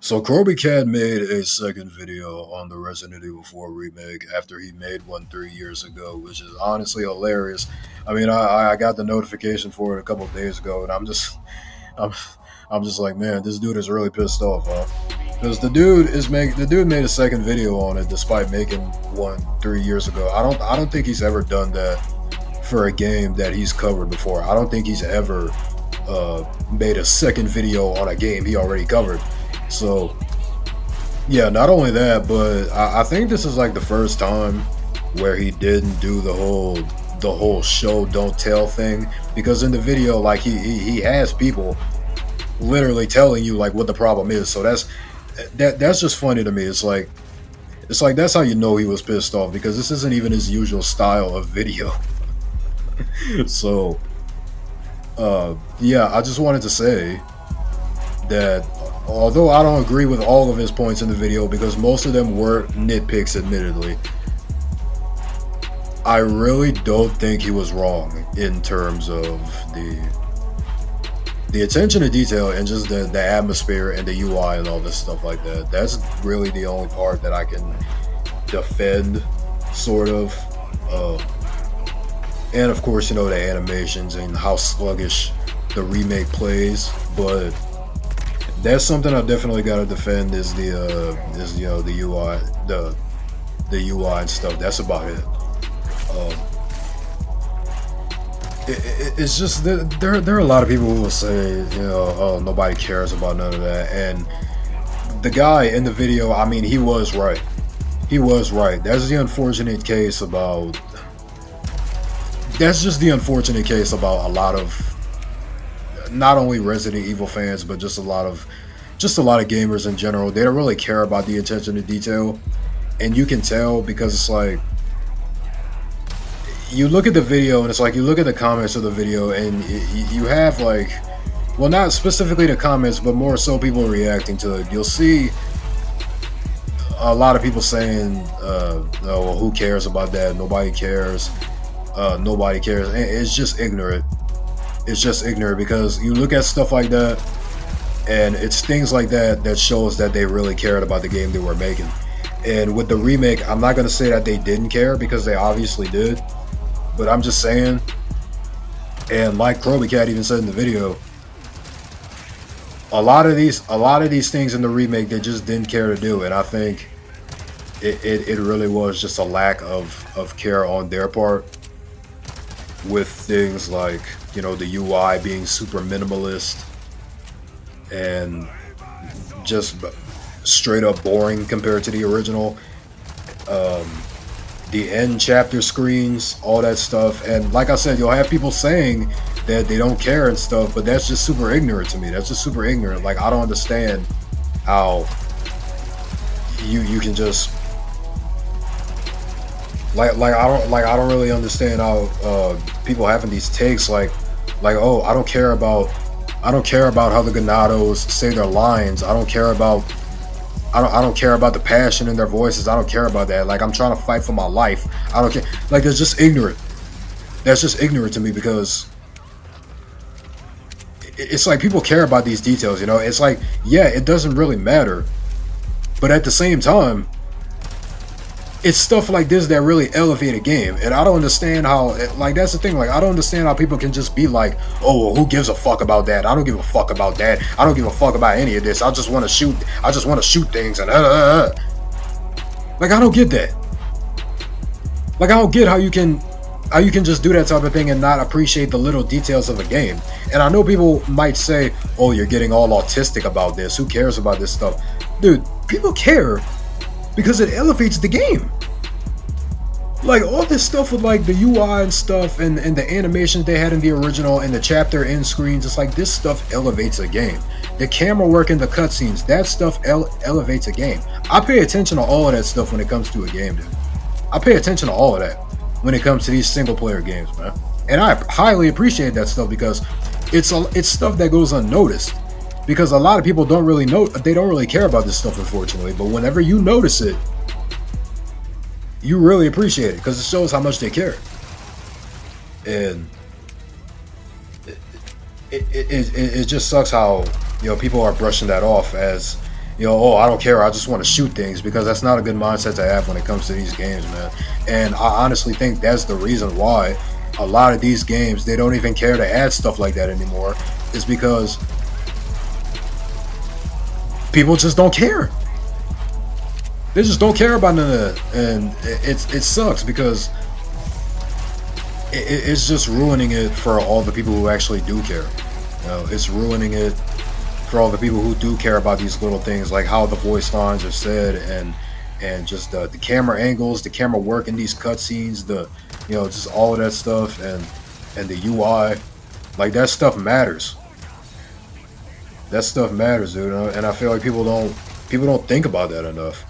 So Crowbcat made a second video on the Resident Evil 4 remake after he made one 3 years ago, which is honestly hilarious. I mean, I got the notification for it a couple of days ago, and I'm I'm just like, man, this dude is really pissed off, huh? Because the dude made a second video on it despite making one 3 years ago. I don't think he's ever done that for a game that he's covered before. I don't think he's ever made a second video on a game he already covered. So yeah, not only that, but I think this is like the first time where he didn't do the whole show don't tell thing, because in the video, like he has people literally telling you like what the problem is. So that's just funny to me. It's like that's how you know he was pissed off, because this isn't even his usual style of video. So yeah, I just wanted to say that although I don't agree with all of his points in the video, because most of them were nitpicks, admittedly, I really don't think he was wrong in terms of the attention to detail and just the atmosphere and the UI and all this stuff like that. That's really the only part that I can defend, sort of. And of course, the animations and how sluggish the remake plays, but that's something I definitely got to defend is the UI, the UI and stuff. That's about it. It's just there are a lot of people who will say, oh, nobody cares about none of that. And the guy in the video, I mean, he was right. He was right. That's the unfortunate case about. That's just the unfortunate case about a lot of not only Resident Evil fans, but just a lot of gamers in general. They don't really care about the attention to detail, and you can tell because it's like you look at the video and it's like you look at the comments of the video and you have like, well, not specifically the comments, but more so people reacting to it. You'll see a lot of people saying, "Oh, well, who cares about that? Nobody cares. Nobody cares." And it's just ignorant. It's just ignorant, because you look at stuff like that and it's things like that that shows that they really cared about the game they were making. And with the remake, I'm not going to say that they didn't care, because they obviously did, but I'm just saying, and like Crowbcat even said in the video, a lot of these things in the remake they just didn't care to do. And I think it really was just a lack of care on their part, with things like the UI being super minimalist and just straight up boring compared to the original. The end chapter screens, all that stuff. And like I said, you'll have people saying that they don't care and stuff, but that's just super ignorant to me. That's just super ignorant. Like, I don't understand how you can just I don't really understand how people having these takes like oh, I don't care about how the Ganados say their lines. I don't care about the passion in their voices. I don't care about that. Like, I'm trying to fight for my life. I don't care. Like, it's just ignorant. That's just ignorant to me, because it's like people care about these details, It's like, yeah, it doesn't really matter, but at the same time, it's stuff like this that really elevate a game. And I don't understand how, like, that's the thing, like, I don't understand how people can just be like, oh, well, who gives a fuck about that? I don't give a fuck about that. I don't give a fuck about any of this. I just want to shoot things and like, I don't get that. Like, I don't get how you can just do that type of thing and not appreciate the little details of a game. And I know people might say, oh, you're getting all autistic about this. Who cares about this stuff? Dude, people care because it elevates the game. Like, all this stuff with like the UI and stuff and the animations they had in the original and the chapter end screens, it's like this stuff elevates a game. The camera work in the cutscenes, that stuff elevates a game. I pay attention to all of that stuff when it comes to a game, dude. I pay attention to all of that when it comes to these single player games, man. And I highly appreciate that stuff, because it's stuff that goes unnoticed. Because a lot of people don't really care about this stuff, unfortunately. But whenever you notice it, you really appreciate it, because it shows how much they care. And it just sucks how people are brushing that off as oh, I don't care, I just want to shoot things, because that's not a good mindset to have when it comes to these games, man. And I honestly think that's the reason why a lot of these games, they don't even care to add stuff like that anymore, is because people just don't care. They just don't care about none of that, and it sucks, because it's just ruining it for all the people who actually do care. It's ruining it for all the people who do care about these little things, like how the voice lines are said, and just the camera angles, the camera work in these cutscenes, just all of that stuff, and the UI, like that stuff matters. That stuff matters, dude, and I feel like people don't think about that enough.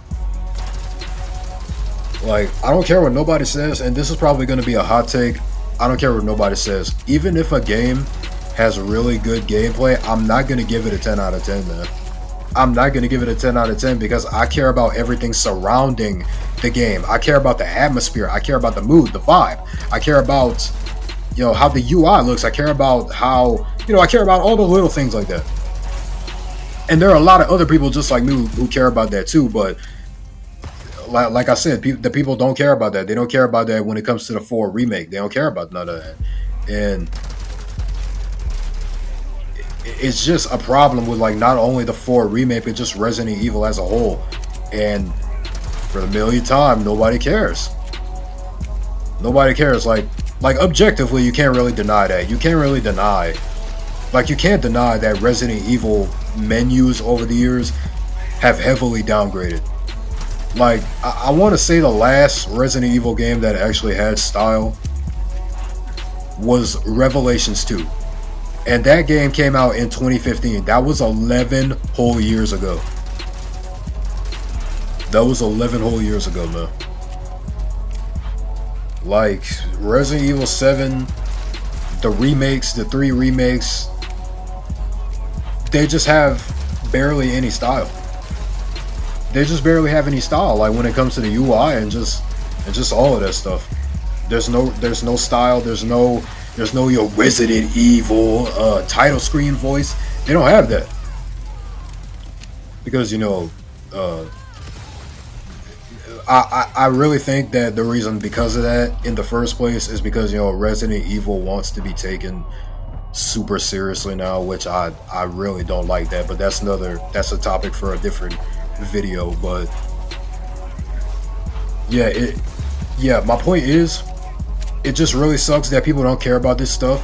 Like, I don't care what nobody says, and this is probably going to be a hot take. I don't care what nobody says. Even if a game has really good gameplay, I'm not going to give it a 10 out of 10, man. I'm not going to give it a 10 out of 10 because I care about everything surrounding the game. I care about the atmosphere. I care about the mood, the vibe. I care about, how the UI looks. I care about how, I care about all the little things like that. And there are a lot of other people just like me who care about that too, but like I said, the people don't care about that. They don't care about that when it comes to the 4 remake. They don't care about none of that. And it's just a problem with, like, not only the 4 remake, but just Resident Evil as a whole. And for the millionth time, nobody cares. Nobody cares. Like objectively, you can't really deny that. You can't really deny, like, you can't deny that Resident Evil menus over the years have heavily downgraded. Like, I want to say the last Resident Evil game that actually had style was Revelations 2. And that game came out in 2015. That was 11 whole years ago. That was 11 whole years ago, man. Like, Resident Evil 7, the remakes, the 3 remakes, they just have barely any style. They just barely have any style, like when it comes to the UI and just all of that stuff. There's no style. There's no your Resident Evil title screen voice. They don't have that because I really think that the reason because of that in the first place is because Resident Evil wants to be taken super seriously now, which I really don't like that. But that's a topic for a different video. But my point is, it just really sucks that people don't care about this stuff,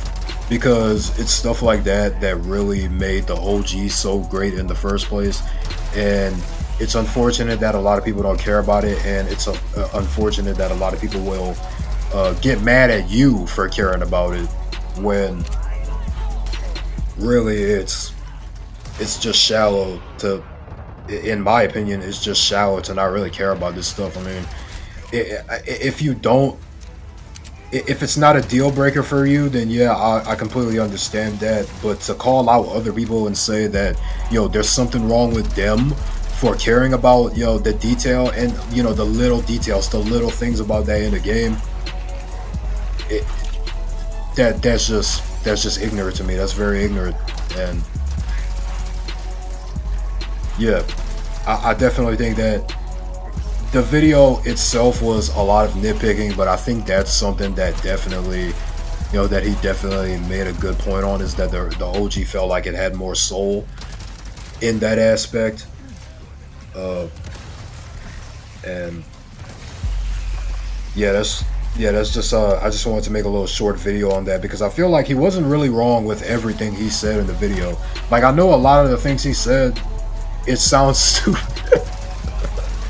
because it's stuff like that that really made the OG so great in the first place. And it's unfortunate that a lot of people don't care about it, and it's unfortunate that a lot of people will get mad at you for caring about it, when really it's just shallow to, in my opinion, it's just shallow to not really care about this stuff. I mean, if it's not a deal breaker for you, then yeah, I completely understand that. But to call out other people and say that, there's something wrong with them for caring about, the detail and, the little details, the little things about that in the game, that's just ignorant to me. That's very ignorant. And yeah, I definitely think that the video itself was a lot of nitpicking, but I think that's something that definitely, that he definitely made a good point on, is that the OG felt like it had more soul in that aspect. And that's just I just wanted to make a little short video on that, because I feel like he wasn't really wrong with everything he said in the video. Like, I know a lot of the things he said, it sounds stupid.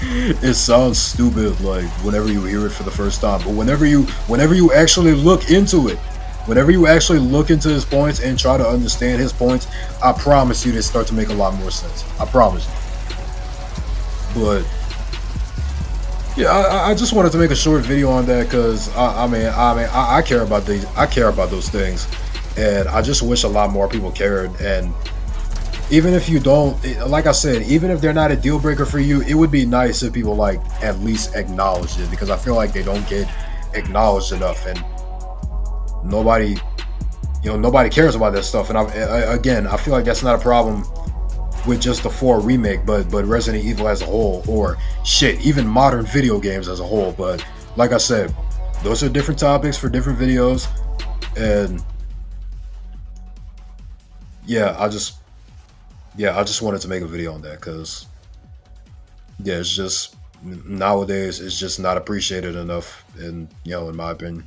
It sounds stupid, like, whenever you hear it for the first time. But whenever you actually look into it, whenever you actually look into his points and try to understand his points, I promise you they start to make a lot more sense. I promise you. But yeah, I just wanted to make a short video on that, because I care about these. I care about those things, and I just wish a lot more people cared. And even if you don't, like I said, even if they're not a deal breaker for you, it would be nice if people, like, at least acknowledged it, because I feel like they don't get acknowledged enough, and nobody cares about that stuff. And again, I feel like that's not a problem with just the 4 remake, but Resident Evil as a whole, or shit, even modern video games as a whole. But like I said, those are different topics for different videos, and yeah, I just wanted to make a video on that because yeah, it's just nowadays it's just not appreciated enough, in in my opinion.